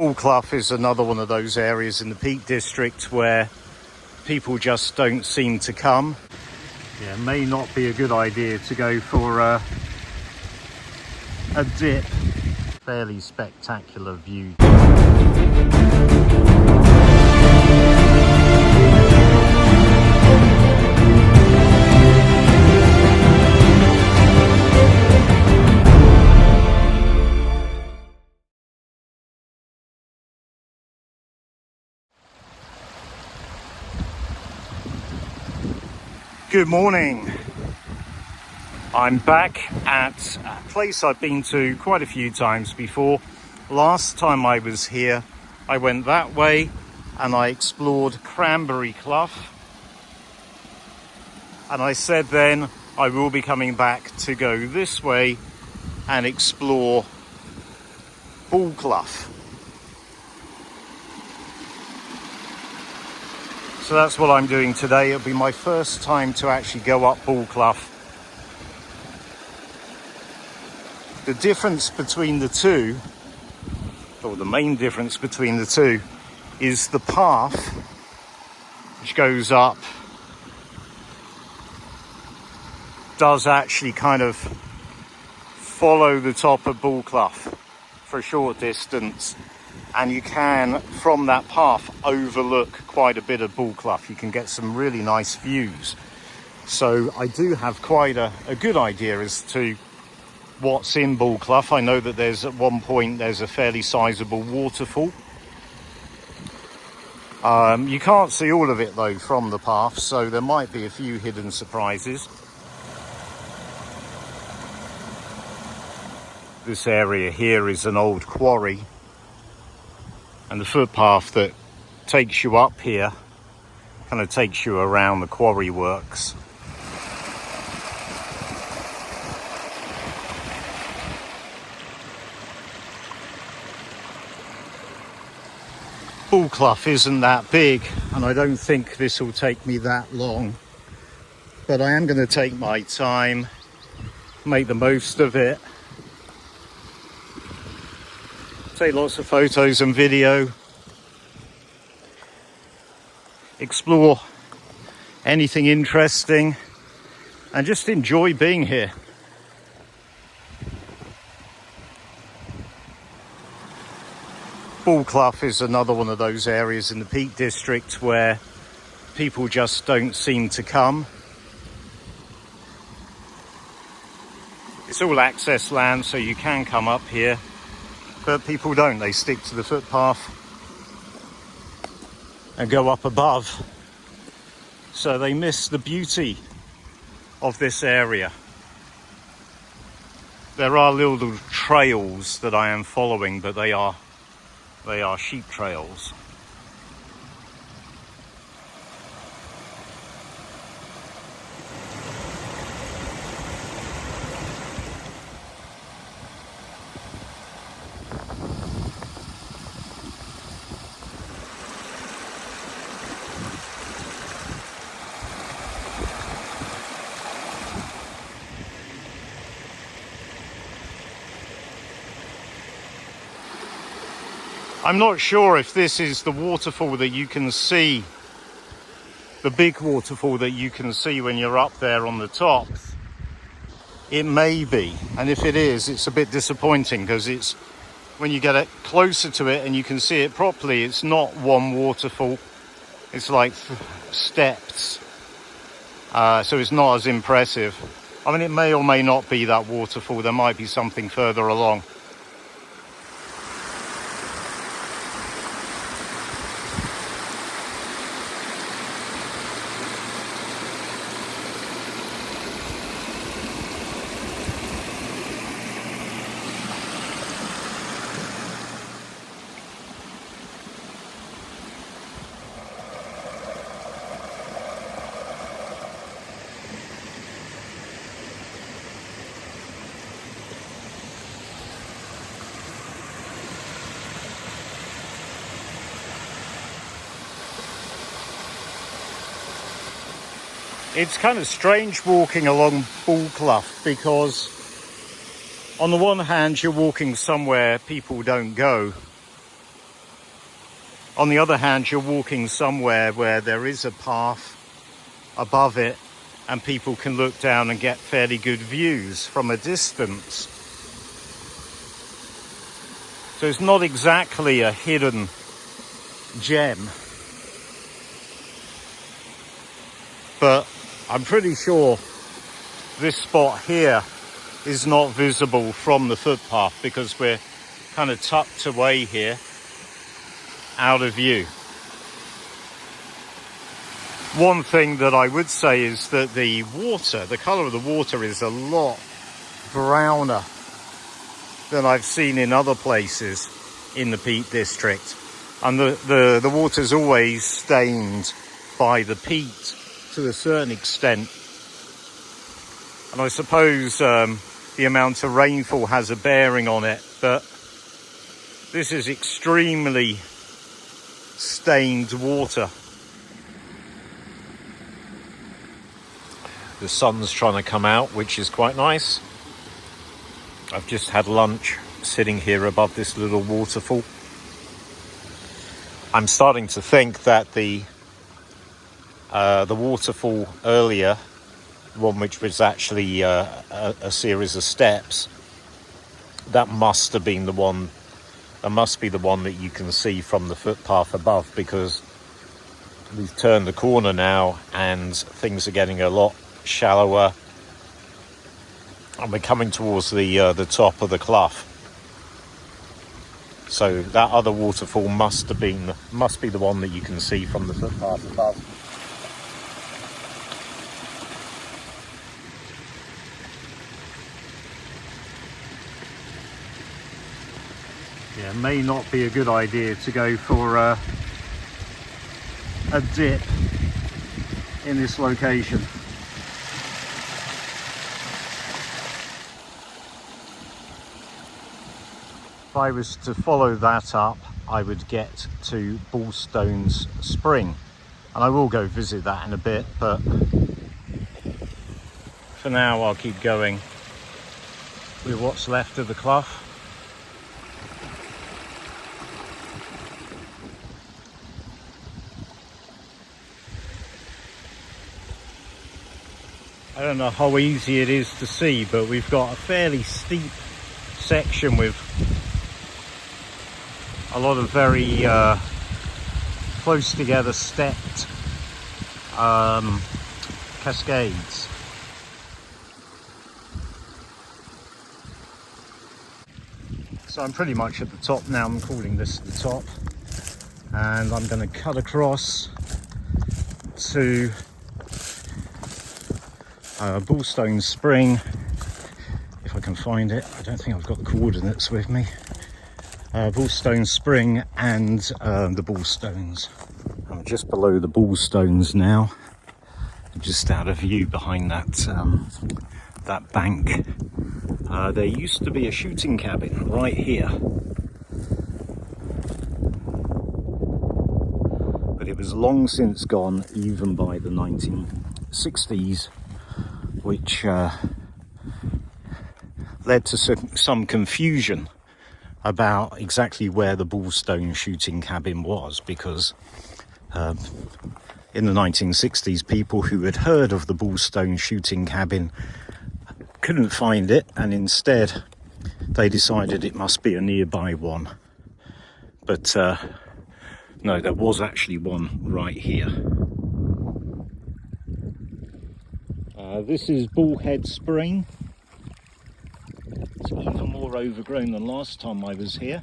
Bull Clough is another one of those areas in the Peak District where people just don't seem to come. Yeah, it may not be a good idea to go for a dip. Fairly spectacular view. Good morning. I'm back at a place I've been to quite a few times before. Last time I was here, I went that way and I explored Cranberry Clough. And I said then I will be coming back to go this way and explore Bull Clough. So that's what I'm doing today. It'll be my first time to actually go up Bull Clough. The difference between the two, or the main difference between the two, is the path which goes up does actually kind of follow the top of Bull Clough for a short distance. And you can, from that path, overlook quite a bit of Bull Clough. You can get some really nice views. So I do have quite a good idea as to what's in Bull Clough. I know that at one point there's a fairly sizable waterfall. You can't see all of it though from the path, so there might be a few hidden surprises. This area here is an old quarry. And the footpath that takes you up here kind of takes you around the quarry works. Bull Clough isn't that big, and I don't think this will take me that long. But I am going to take my time, make the most of it. Take lots of photos and video, explore anything interesting, and just enjoy being here. Bull Clough is another one of those areas in the Peak District where people just don't seem to come. It's all access land, so you can come up here. But people don't, they stick to the footpath and go up above. So they miss the beauty of this area. There are little trails that I am following, but they are sheep trails. I'm not sure if this is the waterfall that you can see, the big waterfall that you can see when you're up there on the top. It may be, and if it is, it's a bit disappointing because it's when you get it closer to it and you can see it properly, it's not one waterfall, it's like steps, so it's not as impressive. I mean, it may or may not be that waterfall, there might be something further along. It's kind of strange walking along Bull Clough because on the one hand you're walking somewhere people don't go, On the other hand, you're walking somewhere where there is a path above it and people can look down and get fairly good views from a distance. So it's not exactly a hidden gem, but I'm pretty sure this spot here is not visible from the footpath because we're kind of tucked away here, out of view. One thing that I would say is that the water, the colour of the water is a lot browner than I've seen in other places in the Peat District. And the water's always stained by the peat to a certain extent. And I suppose the amount of rainfall has a bearing on it, but this is extremely stained water. The sun's trying to come out, which is quite nice. I've just had lunch sitting here above this little waterfall. I'm starting to think that the waterfall earlier, one which was actually a series of steps, that must have been the one. That must be the one that you can see from the footpath above, because we've turned the corner now and things are getting a lot shallower, and we're coming towards the top of the clough. So that other waterfall must be the one that you can see from the footpath above. Yeah, it may not be a good idea to go for a dip in this location. If I was to follow that up, I would get to Bullstones Spring, and I will go visit that in a bit, but for now I'll keep going with what's left of the clough. I don't know how easy it is to see, but we've got a fairly steep section with a lot of very close together stepped cascades. So I'm pretty much at the top now. I'm calling this the top, and I'm going to cut across to Bullstones Spring, if I can find it. I don't think I've got the coordinates with me. Bullstones Spring and the Bullstones. I'm just below the Bullstones now, just out of view behind that that bank. There used to be a shooting cabin right here, but it was long since gone, even by the 1960s, which led to some confusion about exactly where the Bullstone shooting cabin was, because in the 1960s, people who had heard of the Bullstone shooting cabin couldn't find it, and instead they decided it must be a nearby one. But no, there was actually one right here. This is Broadhead Spring. It's even more overgrown than last time I was here.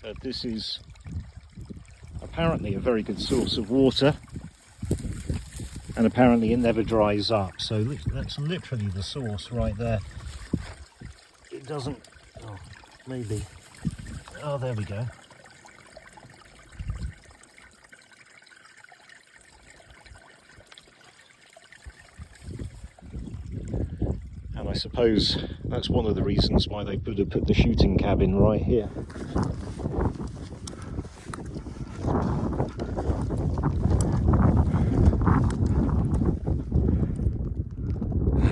But this is apparently a very good source of water, and apparently it never dries up. So that's literally the source right there. It doesn't, oh, maybe, oh, there we go. And I suppose that's one of the reasons why they could have put the shooting cabin right here.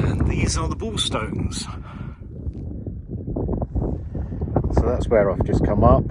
And these are the Bullstones. So that's where I've just come up.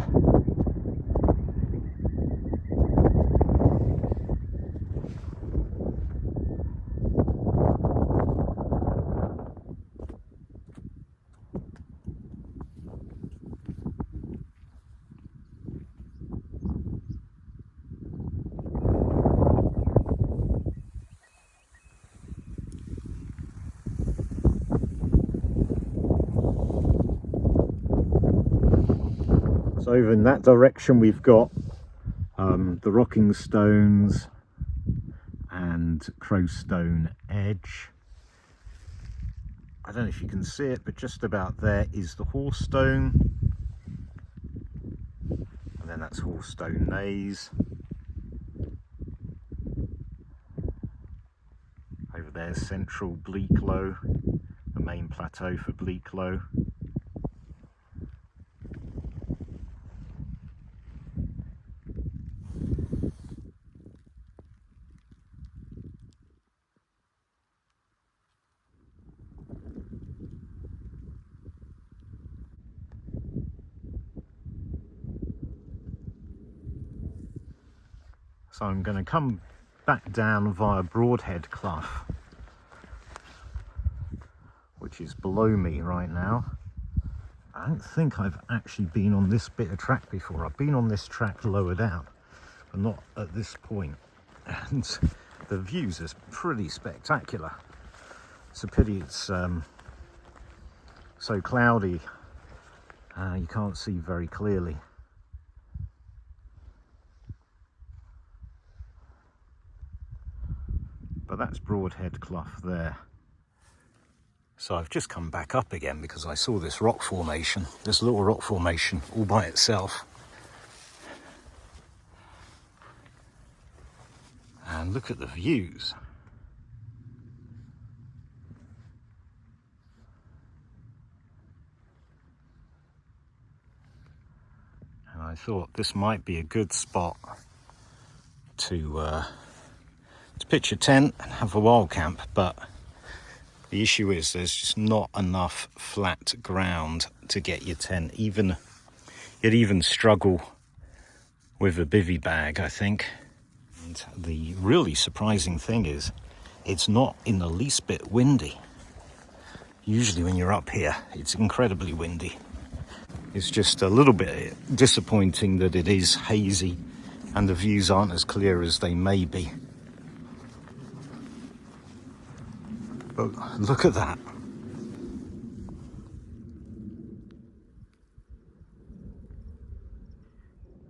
So over in that direction we've got the Rocking Stones and Crowstone Edge. I don't know if you can see it, but just about there is the Horsestone, and then that's Horsestone Naze. Over there's central Bull Clough, the main plateau for Bull Clough. So I'm going to come back down via Broadhead Clough, which is below me right now. I don't think I've actually been on this bit of track before. I've been on this track lower down, but not at this point. And the views are pretty spectacular. It's a pity it's so cloudy, you can't see very clearly. But that's Broadhead Clough there. So I've just come back up again because I saw this rock formation, this little rock formation all by itself. And look at the views. And I thought this might be a good spot to pitch a tent and have a wild camp, but the issue is there's just not enough flat ground to get your tent. You'd even struggle with a bivvy bag, I think. And the really surprising thing is it's not in the least bit windy. Usually when you're up here, it's incredibly windy. It's just a little bit disappointing that it is hazy and the views aren't as clear as they may be. But look at that.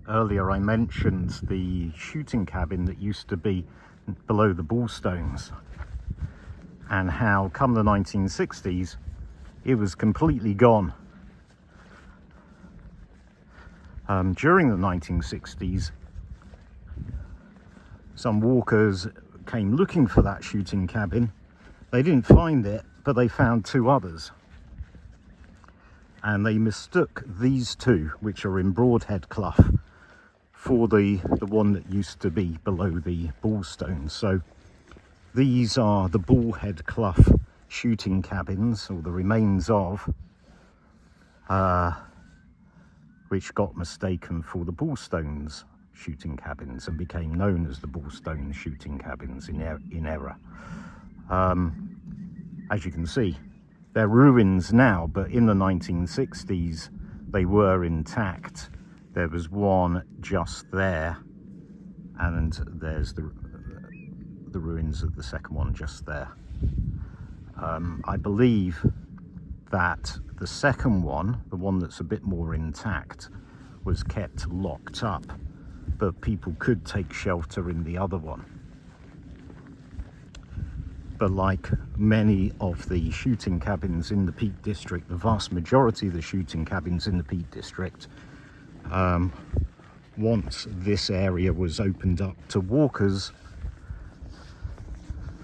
Earlier I mentioned the shooting cabin that used to be below the Bullstones, and how come the 1960s it was completely gone. During the 1960s, some walkers came looking for that shooting cabin. They didn't find it, but they found two others. And they mistook these two, which are in Broadhead Clough, for the one that used to be below the Bullstones. So these are the Bullhead Clough shooting cabins, or the remains of, which got mistaken for the Bullstones shooting cabins and became known as the Bullstones shooting cabins in error. As you can see, they're ruins now, but in the 1960s they were intact. There was one just there, and there's the ruins of the second one just there. I believe that the second one, the one that's a bit more intact, was kept locked up, but people could take shelter in the other one. But like many of the shooting cabins in the Peak District, the vast majority of the shooting cabins in the Peak District, once this area was opened up to walkers,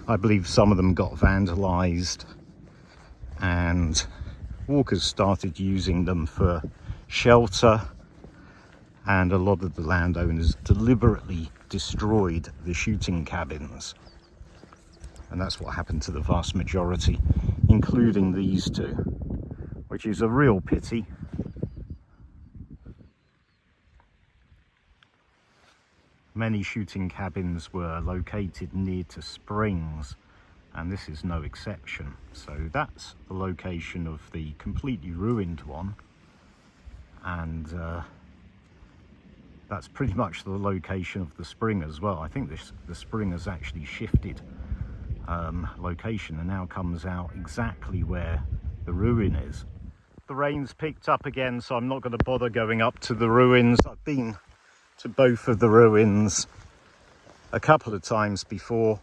I believe some of them got vandalized, and walkers started using them for shelter, and a lot of the landowners deliberately destroyed the shooting cabins. And that's what happened to the vast majority, including these two, which is a real pity. Many shooting cabins were located near to springs, and this is no exception. So that's the location of the completely ruined one, and that's pretty much the location of the spring as well. I think the spring has actually shifted location and now comes out exactly where the ruin is. The rain's picked up again, so I'm not going to bother going up to the ruins. I've been to both of the ruins a couple of times before.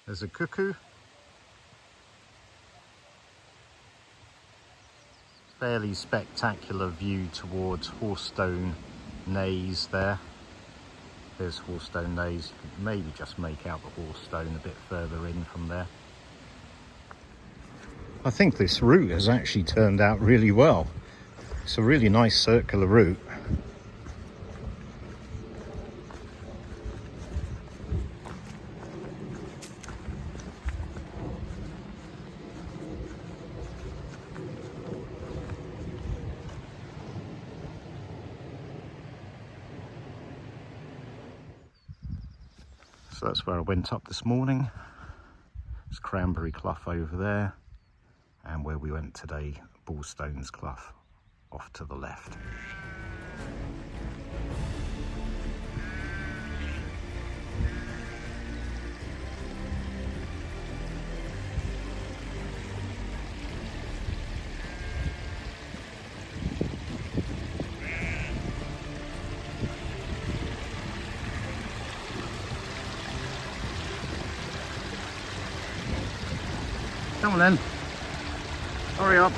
There's a cuckoo. Fairly spectacular view towards Horsestone Naze there. There's Horsestone Naze. You can maybe just make out the Horsestone a bit further in from there. I think this route has actually turned out really well. It's a really nice circular route. So that's where I went up this morning. It's Cranberry Clough over there, and where we went today, Bullstones Clough, off to the left. Come on then, hurry up.